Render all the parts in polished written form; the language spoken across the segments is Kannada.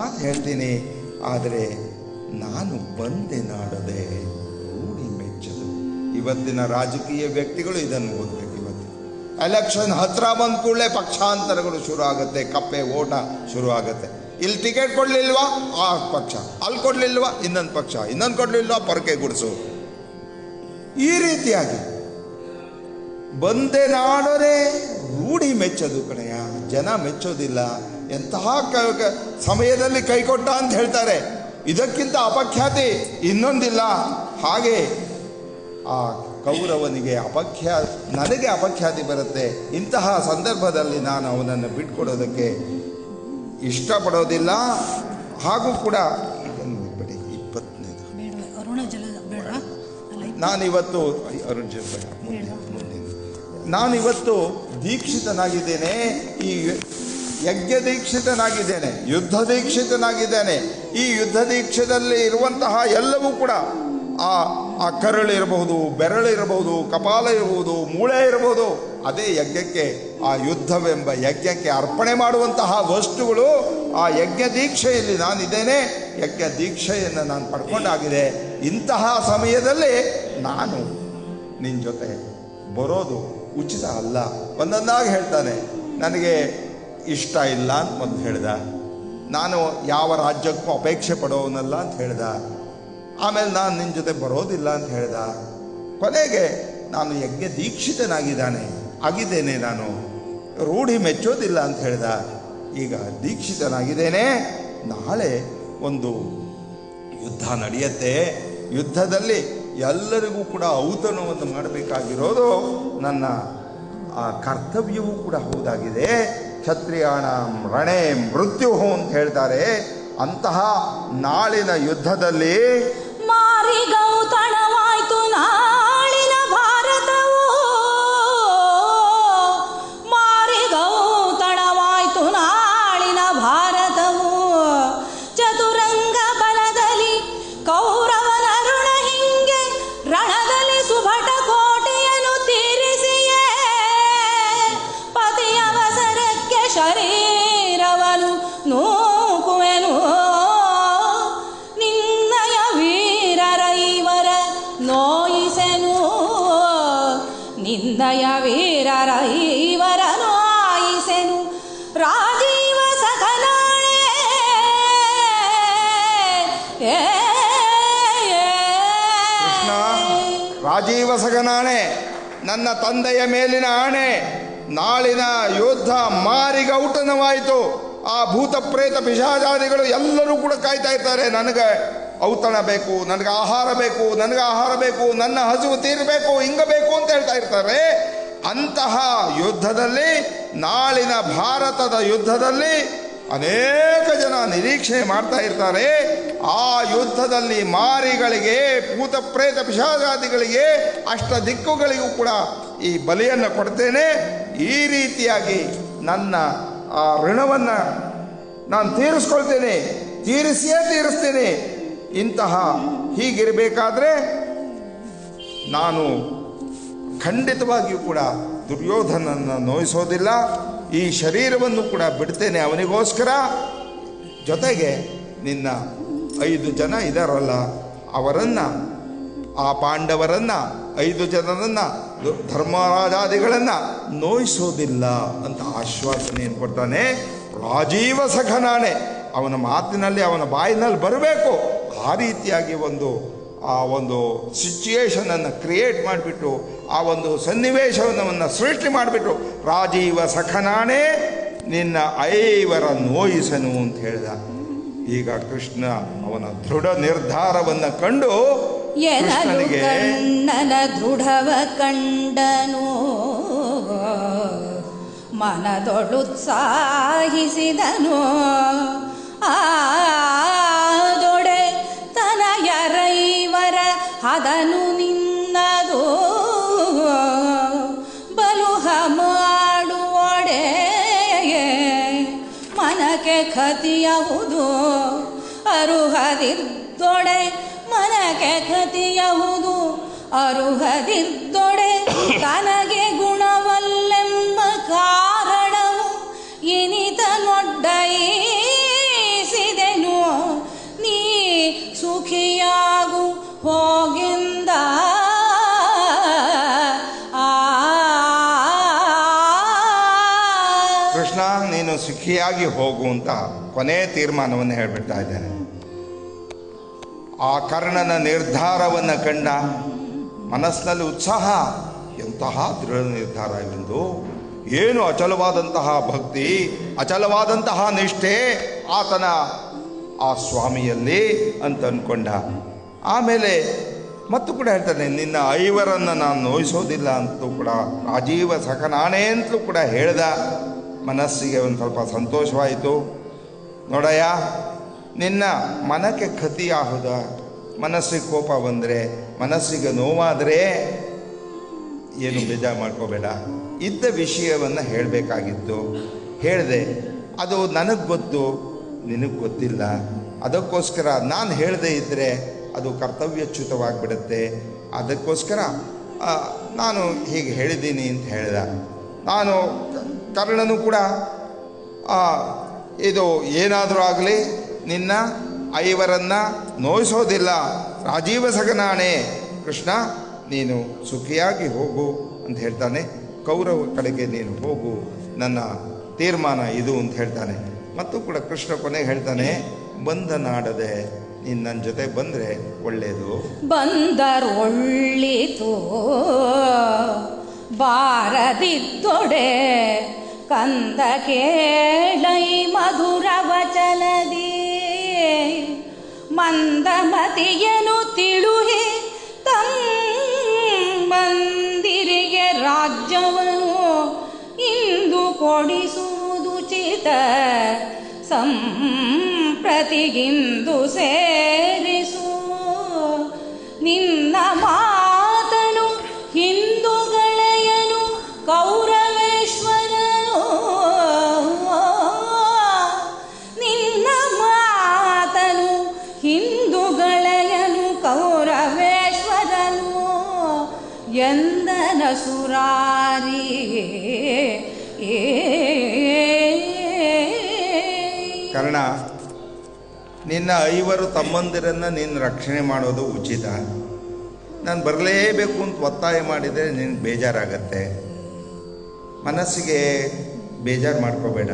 ನಾನು ಹೇಳ್ತೀನಿ. ಆದರೆ ನಾನು ಬಂದೆ ನಾಡದೆ ರೂಢಿ ಮೆಚ್ಚದು. ಇವತ್ತಿನ ರಾಜಕೀಯ ವ್ಯಕ್ತಿಗಳು ಇದನ್ನು ಓದಬೇಕು. ಇವತ್ತು ಎಲೆಕ್ಷನ್ ಹತ್ರ ಬಂದ ಕೂಡಲೇ ಪಕ್ಷಾಂತರಗಳು ಶುರು ಆಗುತ್ತೆ, ಕಪ್ಪೆ ಓಟ ಶುರು ಆಗುತ್ತೆ. ಇಲ್ಲಿ ಟಿಕೆಟ್ ಕೊಡಲಿಲ್ವಾ ಆ ಪಕ್ಷ, ಅಲ್ಲಿ ಕೊಡಲಿಲ್ವಾ ಇನ್ನೊಂದು ಪಕ್ಷ, ಇನ್ನೊಂದು ಕೊಡಲಿಲ್ವಾ ಪೊರಕೆ ಗುಡಿಸು. ಈ ರೀತಿಯಾಗಿ ಬಂದೆ ನಾಡೋರೆ ರೂಢಿ ಮೆಚ್ಚದು ಕಣೆಯ, ಜನ ಮೆಚ್ಚೋದಿಲ್ಲ. ಎಂತಹ ಸಮಯದಲ್ಲಿ ಕೈಕೊಟ್ಟ ಅಂತ ಹೇಳ್ತಾರೆ. ಇದಕ್ಕಿಂತ ಅಪಖ್ಯಾತಿ ಇನ್ನೊಂದಿಲ್ಲ. ಹಾಗೆ ಆ ಕೌರವನಿಗೆ ನನಗೆ ಅಪಖ್ಯಾತಿ ಬರುತ್ತೆ. ಇಂತಹ ಸಂದರ್ಭದಲ್ಲಿ ನಾನು ಅವನನ್ನು ಬಿಟ್ಕೊಡೋದಕ್ಕೆ ಇಷ್ಟಪಡೋದಿಲ್ಲ. ಹಾಗೂ ಕೂಡ ಇದನ್ನು ಬಿಡಿ 20ನೇದು ನಾನಿವತ್ತು ನಾನಿವತ್ತು ದೀಕ್ಷಿತನಾಗಿದ್ದೇನೆ. ಈ ಯಜ್ಞ ದೀಕ್ಷಿತನಾಗಿದ್ದೇನೆ, ಯುದ್ಧ ದೀಕ್ಷಿತನಾಗಿದ್ದೇನೆ. ಈ ಯುದ್ಧ ದೀಕ್ಷದಲ್ಲಿ ಇರುವಂತಹ ಎಲ್ಲವೂ ಕೂಡ ಆ ಕರಳಿರಬಹುದು, ಬೆರಳಿರಬಹುದು, ಕಪಾಲ ಇರಬಹುದು, ಮೂಳೆ ಇರಬಹುದು, ಅದೇ ಯಜ್ಞಕ್ಕೆ, ಆ ಯುದ್ಧವೆಂಬ ಯಜ್ಞಕ್ಕೆ ಅರ್ಪಣೆ ಮಾಡುವಂತಹ ವಸ್ತುಗಳು ಆ ಯಜ್ಞ ದೀಕ್ಷೆಯಲ್ಲಿ ನಾನಿದ್ದೇನೆ. ಯಜ್ಞ ದೀಕ್ಷೆಯನ್ನು ನಾನು ಪಡ್ಕೊಂಡಾಗಿದೆ. ಇಂತಹ ಸಮಯದಲ್ಲಿ ನಾನು ನಿನ್ನ ಜೊತೆ ಬರೋದು ಉಚಿತ ಅಲ್ಲ. ಒಂದೊಂದಾಗಿ ಹೇಳ್ತಾನೆ. ನನಗೆ ಇಷ್ಟ ಇಲ್ಲ ಅಂತ ಒಂದು ಹೇಳ್ದ. ನಾನು ಯಾವ ರಾಜ್ಯಕ್ಕೂ ಅಪೇಕ್ಷೆ ಪಡೋನಲ್ಲ ಅಂತ ಹೇಳ್ದ. ಆಮೇಲೆ ನಾನು ನಿನ್ನ ಜೊತೆ ಬರೋದಿಲ್ಲ ಅಂತ ಹೇಳ್ದ. ಕೊನೆಗೆ ನಾನು ಯಜ್ಞ ಆಗಿದ್ದೇನೆ, ನಾನು ರೂಢಿ ಮೆಚ್ಚೋದಿಲ್ಲ ಅಂತ ಹೇಳ್ದ. ಈಗ ದೀಕ್ಷಿತನಾಗಿದ್ದೇನೆ. ನಾಳೆ ಒಂದು ಯುದ್ಧ ನಡೆಯುತ್ತೆ. ಯುದ್ಧದಲ್ಲಿ ಎಲ್ಲರಿಗೂ ಕೂಡ ಔತಣವನ್ನು ಮಾಡಬೇಕಾಗಿರೋದು ನನ್ನ ಕರ್ತವ್ಯವೂ ಕೂಡ ಹೌದಾಗಿದೆ. ಕ್ಷತ್ರಿಯಾಣ ರಣೇ ಮೃತ್ಯು ಅಂತ ಹೇಳ್ತಾರೆ. ಅಂತಹ ನಾಳಿನ ಯುದ್ಧದಲ್ಲಿ ಮಾರಿಗೌತಣವಾಯ್ತು ನಾಳಿನ ಭಾರತವು, ಮಾರಿಗೌತಣವಾಯ್ತು ನಾಳಿನ ಭಾರತವು. ಚತುರಂಗ ಬಲದಲ್ಲಿ ಕೌರವನ ಋಣ ಹಿಂಗೆ ರಣದಲ್ಲಿ ಸುಭಟ ಕೋಟೆಯನ್ನು ತೀರಿಸಿಯೇ ಪತಿಯವಸರಕ್ಕೆ ಶರೀರವನು ನೂಕುವೆನು. ನಿನ್ನಯ ವೀರರ ಇವರ ನೋಯಿಸೆನು, ನಿನ್ನಯ ವೀರರ ಇವರ ನೋಯಿಸೆನು. ರಾಜೀವ ಸಖನಾಳೆ ಕೃಷ್ಣ, ರಾಜೀವ ಸಗನಾಣೆ, ನನ್ನ ತಂದೆಯ ಮೇಲಿನ ಆಣೆ. ನಾಳಿನ ಯುದ್ಧ ಮಾರಿಗೌತಣವಾಯಿತು. ಆ ಭೂತ ಪ್ರೇತ ಪಿಶಾಚಾದಿಗಳು ಎಲ್ಲರೂ ಕೂಡ ಕಾಯ್ತಾ ಇರ್ತಾರೆ. ನನಗೆ ಔತಣ ಬೇಕು, ನನಗೆ ಆಹಾರ ಬೇಕು, ನನಗೆ ಆಹಾರ ಬೇಕು, ನನ್ನ ಹಸಿವು ತೀರಬೇಕು, ಹಿಂಗ ಬೇಕು ಅಂತ ಹೇಳ್ತಾ ಇರ್ತಾರೆ. ಅಂತಹ ಯುದ್ಧದಲ್ಲಿ, ನಾಳಿನ ಭಾರತದ ಯುದ್ಧದಲ್ಲಿ ಅನೇಕ ಜನ ನಿರೀಕ್ಷೆ ಮಾಡ್ತಾ ಇರ್ತಾರೆ. ಆ ಯುದ್ಧದಲ್ಲಿ ಮಾರಿಗಳಿಗೆ, ಭೂತ ಪ್ರೇತ ಪಿಶಾಚಾದಿಗಳಿಗೆ, ಅಷ್ಟ ದಿಕ್ಕುಗಳಿಗೂ ಕೂಡ ಈ ಬಲಿಯನ್ನು ಕೊಡ್ತೇನೆ. ಈ ರೀತಿಯಾಗಿ ನನ್ನ ಆ ಋಣವನ್ನು ನಾನು ತೀರಿಸ್ಕೊಳ್ತೇನೆ, ತೀರಿಸ್ತೇನೆ. ಹೀಗಿರಬೇಕಾದ್ರೆ ನಾನು ಖಂಡಿತವಾಗಿಯೂ ಕೂಡ ದುರ್ಯೋಧನನ್ನು ನೋಯಿಸೋದಿಲ್ಲ. ಈ ಶರೀರವನ್ನು ಕೂಡ ಬಿಡ್ತೇನೆ ಅವನಿಗೋಸ್ಕರ. ಜೊತೆಗೆ ನಿನ್ನ 5 ಜನ ಇದಾರಲ್ಲ, ಅವರನ್ನು, ಆ ಪಾಂಡವರನ್ನು, 5 ಜನರನ್ನು, ಧರ್ಮರಾಜಾದಿಗಳನ್ನು ನೋಯಿಸೋದಿಲ್ಲ ಅಂತ ಆಶ್ವಾಸನೆಯನ್ನು ಕೊಡ್ತಾನೆ. ರಾಜೀವ ಸಖನಾಣೆ, ಅವನ ಮಾತಿನಲ್ಲಿ, ಅವನ ಬಾಯಿನಲ್ಲಿ ಬರಬೇಕು. ಆ ರೀತಿಯಾಗಿ ಆ ಒಂದು ಸಿಚುಯೇಷನನ್ನು ಕ್ರಿಯೇಟ್ ಮಾಡಿಬಿಟ್ಟು, ಆ ಒಂದು ಸನ್ನಿವೇಶವನ್ನು ಸೃಷ್ಟಿ ಮಾಡಿಬಿಟ್ಟು, ರಾಜೀವ ಸಖನಾಣೆ ನಿನ್ನ 5 ನೋಯಿಸನು ಅಂತ ಹೇಳಿದ. ಈಗ ಕೃಷ್ಣ ಅವನ ದೃಢ ನಿರ್ಧಾರವನ್ನು ಕಂಡು ಕೃಷ್ಣನಿಗೆ ಕಣ್ಣನ ದೃಢವ ಕಂಡನು, ಮನದೊಳುತ್ಸಾಹಿಸಿದನು. ಆದೊಡೆ ತನಯರೈವರ ಹದನು ನಿನ್ನದು, ಬಲುಹ ಮಾಡುವೊಡೆ ಮನಕ್ಕೆ ಖತಿಯಹುದು. ಅರುಹದಿದ್ದೊಡೆ ಮನಕ್ಕೆ ಖತಿಯಹುದು, ಅರುಹದಿದ್ದೊಡೆ ತನಗೆ ಗುಣವಲ್ಲೆಂಬ ಕಾರಣವು ಇನಿತ ನೊಡ್ಡೈಸಿದೆ ನೀನು ಸುಖಿಯಾಗಿ ಹೋಗು ಅಂತ ಕೊನೆ ತೀರ್ಮಾನವನ್ನು ಹೇಳಿಬಿಡ್ತಾ ಇದ್ದಾನೆ. ಆ ಕರ್ಣನ ನಿರ್ಧಾರವನ್ನು ಕಂಡ ಮನಸ್ಸಿನಲ್ಲಿ ಉತ್ಸಾಹ, ಎಂತಹ ದೃಢ ನಿರ್ಧಾರ ಇವೆಂದು, ಏನು ಅಚಲವಾದಂತಹ ಭಕ್ತಿ, ಅಚಲವಾದಂತಹ ನಿಷ್ಠೆ ಆತನ ಆ ಸ್ವಾಮಿಯಲ್ಲಿ ಅಂತ ಅಂದ್ಕೊಂಡ. ಆಮೇಲೆ ಮತ್ತು ಕೂಡ ಹೇಳ್ತಾನೆ, ನಿನ್ನ ಐವರನ್ನು ನಾನು ನೋಯಿಸೋದಿಲ್ಲ ಅಂತಲೂ ಕೂಡ ರಾಜೀವ ಸಖನಾಣೆ ಅಂತಲೂ ಕೂಡ ಹೇಳ್ದ. ಮನಸ್ಸಿಗೆ ಒಂದು ಸ್ವಲ್ಪ ಸಂತೋಷವಾಯಿತು. ನೋಡಯ್ಯ, ನಿನ್ನ ಮನಕ್ಕೆ ಖತಿಯಾಹುದ, ಮನಸ್ಸಿಗೆ ಕೋಪ ಬಂದರೆ, ಮನಸ್ಸಿಗೆ ನೋವಾದರೆ ಏನು ಬೇಜಾರು ಮಾಡ್ಕೋಬೇಡ. ಇದ್ದ ವಿಷಯವನ್ನು ಹೇಳಬೇಕಾಗಿತ್ತು, ಹೇಳಿದೆ. ಅದು ನನಗೆ ಗೊತ್ತು, ನಿನಗೆ ಗೊತ್ತಿಲ್ಲ. ಅದಕ್ಕೋಸ್ಕರ ನಾನು ಹೇಳದೇ ಇದ್ದರೆ ಅದು ಕರ್ತವ್ಯಚ್ಯುತವಾಗಿಬಿಡುತ್ತೆ. ಅದಕ್ಕೋಸ್ಕರ ನಾನು ಹೀಗೆ ಹೇಳಿದ್ದೀನಿ ಅಂತ ಹೇಳಿದ. ನಾನು ಕರ್ಣನು ಕೂಡ ಇದು ಏನಾದರೂ ಆಗಲಿ ನಿನ್ನ ಐವರನ್ನು ನೋಯಿಸೋದಿಲ್ಲ, ರಾಜೀವ ಸಗನಾಣೆ ಕೃಷ್ಣ, ನೀನು ಸುಖಿಯಾಗಿ ಹೋಗು ಅಂತ ಹೇಳ್ತಾನೆ. ಕೌರವ ಕಡೆಗೆ ನೀನು ಹೋಗು, ನನ್ನ ತೀರ್ಮಾನ ಇದು ಅಂತ ಹೇಳ್ತಾನೆ. ಮತ್ತು ಕೂಡ ಕೃಷ್ಣ ಕೊನೆಗೆ ಹೇಳ್ತಾನೆ, ಬಂದ ನಾಡದೆ ನೀನು ನನ್ನ ಜೊತೆ ಬಂದರೆ ಒಳ್ಳೆಯದು. ಬಂದರೊಳ್ಳಿತು ಬಾರದಿದ್ದೊಡೆ ಕಂದ ಕೇಳೈ ಮಧುರ ವಚನದಿ ಮಂದಮತಿಯನು ತಿಳುಹಿ ತಮ್ಮಂದಿರಿಗೆ ರಾಜ್ಯವನ್ನು ಇಂದು ಕೊಡಿಸುವುದುಚಿತ ಸಂಪ್ರತಿಗಿಂದು ಸೇರಿಸು. ನಿನ್ನ ಮಾತನು ಹಿಂದೂಗಳೆಯನು ಕೌರವೇಶ್ವರನು, ನಿನ್ನ ಮಾತನು ಹಿಂದೂಗಳೆಯನು ಕೌರವೇಶ್ವರನು ಎಂದನ ಸುರಾರಿ. ಕರ್ಣ, ನಿನ್ನ ಐವರು ತಮ್ಮಂದಿರನ್ನು ನೀನು ರಕ್ಷಣೆ ಮಾಡೋದು ಉಚಿತ. ನಾನು ಬರಲೇಬೇಕು ಅಂತ ಒತ್ತಾಯ ಮಾಡಿದರೆ ನಿನಗೆ ಬೇಜಾರಾಗತ್ತೆ. ಮನಸ್ಸಿಗೆ ಬೇಜಾರು ಮಾಡ್ಕೋಬೇಡ.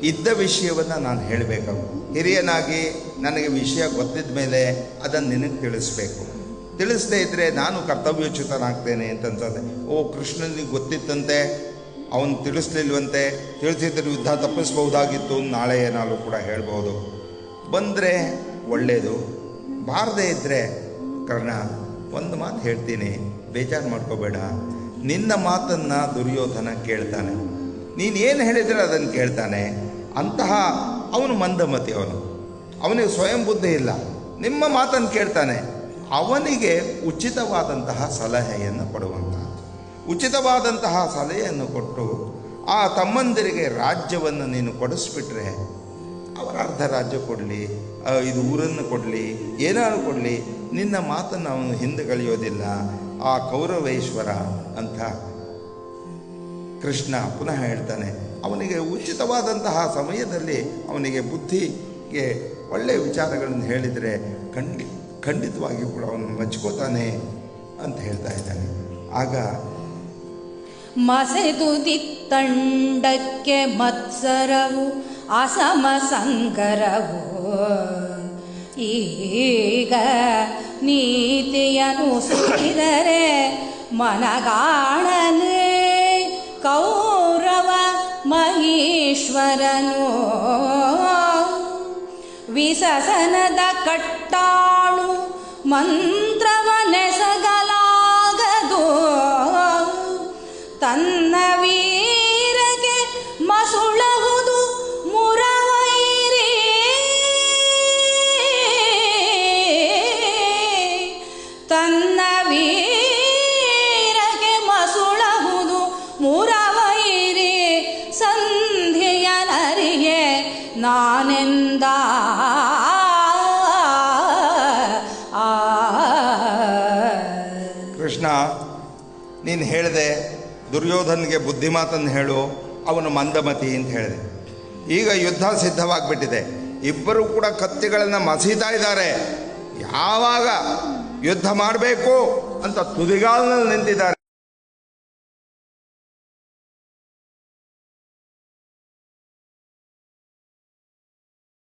ಇದ್ದ ವಿಷಯವನ್ನು ನಾನು ಹೇಳಬೇಕು. ಹಿರಿಯನಾಗಿ ನನಗೆ ವಿಷಯ ಗೊತ್ತಿದ್ದ ಮೇಲೆ ಅದನ್ನು ನಿನಗೆ ತಿಳಿಸ್ಬೇಕು. ತಿಳಿಸದೇ ಇದ್ದರೆ ನಾನು ಕರ್ತವ್ಯಚ್ಯುತನಾಗ್ತೇನೆ ಅಂತ ಅನ್ಸೋದೆ. ಓ, ಕೃಷ್ಣನಿಗೆ ಗೊತ್ತಿತ್ತಂತೆ, ಅವನು ತಿಳಿಸ್ಲಿಲ್ವಂತೆ, ತಿಳಿಸಿದ್ರೆ ಯುದ್ಧ ತಪ್ಪಿಸ್ಬಹುದಾಗಿತ್ತು, ನಾಳೆ ಏನಾದರೂ ಕೂಡ ಹೇಳ್ಬೋದು. ಬಂದರೆ ಒಳ್ಳೆಯದು, ಬಾರದೇ ಇದ್ದರೆ ಕರ್ಣ ಒಂದು ಮಾತು ಹೇಳ್ತೀನಿ, ಬೇಜಾರು ಮಾಡ್ಕೋಬೇಡ. ನಿನ್ನ ಮಾತನ್ನು ದುರ್ಯೋಧನ ಕೇಳ್ತಾನೆ, ನೀನೇನು ಹೇಳಿದರೆ ಅದನ್ನು ಕೇಳ್ತಾನೆ. ಅಂತಹ ಅವನು ಮಂದಮತಿ, ಅವನಿಗೆ ಸ್ವಯಂ ಬುದ್ಧಿ ಇಲ್ಲ. ನಿಮ್ಮ ಮಾತನ್ನು ಕೇಳ್ತಾನೆ. ಅವನಿಗೆ ಉಚಿತವಾದಂತಹ ಸಲಹೆಯನ್ನು ಕೊಡುವಂಥ, ಉಚಿತವಾದಂತಹ ಸಲಹೆಯನ್ನು ಕೊಟ್ಟು ಆ ತಮ್ಮಂದಿರಿಗೆ ರಾಜ್ಯವನ್ನು ನೀನು ಕೊಡಿಸ್ಬಿಟ್ರೆ, ಅವರ ಅರ್ಧ ರಾಜ್ಯ ಕೊಡಲಿ, ಇದು ಊರನ್ನು ಕೊಡಲಿ, ಏನಾದ್ರು ಕೊಡಲಿ, ನಿನ್ನ ಮಾತನ್ನು ಅವನು ಹಿಂದೆ ಕಳೆಯೋದಿಲ್ಲ. ಆ ಕೌರವೇಶ್ವರ ಅಂತ ಕೃಷ್ಣ ಪುನಃ ಹೇಳ್ತಾನೆ. ಅವನಿಗೆ ಉಚಿತವಾದಂತಹ ಸಮಯದಲ್ಲಿ ಅವನಿಗೆ ಬುದ್ಧಿಗೆ ಒಳ್ಳೆಯ ವಿಚಾರಗಳನ್ನು ಹೇಳಿದರೆ ಖಂಡಿತವಾಗಿ ಕೂಡ ಅವನು ಮೆಚ್ಕೋತಾನೆ ಅಂತ ಹೇಳ್ತಾ ಇದ್ದಾನೆ. ಆಗ ಮಸೆದುದಿತ್ತಂಡಕ್ಕೆ ಮತ್ಸರವು ಅಸಮ ಸಂಗರವು ಈಗ ನೀತಿಯನು ಸುರಿದರೆ ಮನಗಾಣನೆ ಕೌರವ ಮಹೇಶ್ವರನು ವಿಸಸನದ ಕಟ್ಟಾಳು ಮಂತ್ರವನೆಸಗಲಾಗದು ತನ್ನ ವೀರಗೆ ಮಸುಳಹುದು ಮುರವೈರಿ ತನ್ನ ವೀರಗೆ ಮಸುಳಹುದು ಮುರವೈರಿ ಸಂಧಿಯ ನರಿಗೆ ನಾನೆಂದ ಕೃಷ್ಣ, ನೀನು ಹೇಳಿದೆ ದುರ್ಯೋಧನಿಗೆ ಬುದ್ಧಿಮಾತನ್ನು ಹೇಳು, ಅವನು ಮಂದಮತಿ ಅಂತ ಹೇಳಿದೆ. ಈಗ ಯುದ್ಧ ಸಿದ್ಧವಾಗಿಬಿಟ್ಟಿದೆ. ಇಬ್ಬರು ಕೂಡ ಕತ್ತಿಗಳನ್ನು ಮಸೀತಾ ಇದ್ದಾರೆ. ಯಾವಾಗ ಯುದ್ಧ ಮಾಡಬೇಕು ಅಂತ ತುದಿಗಾಲಿನಲ್ಲಿ ನಿಂತಿದ್ದಾರೆ.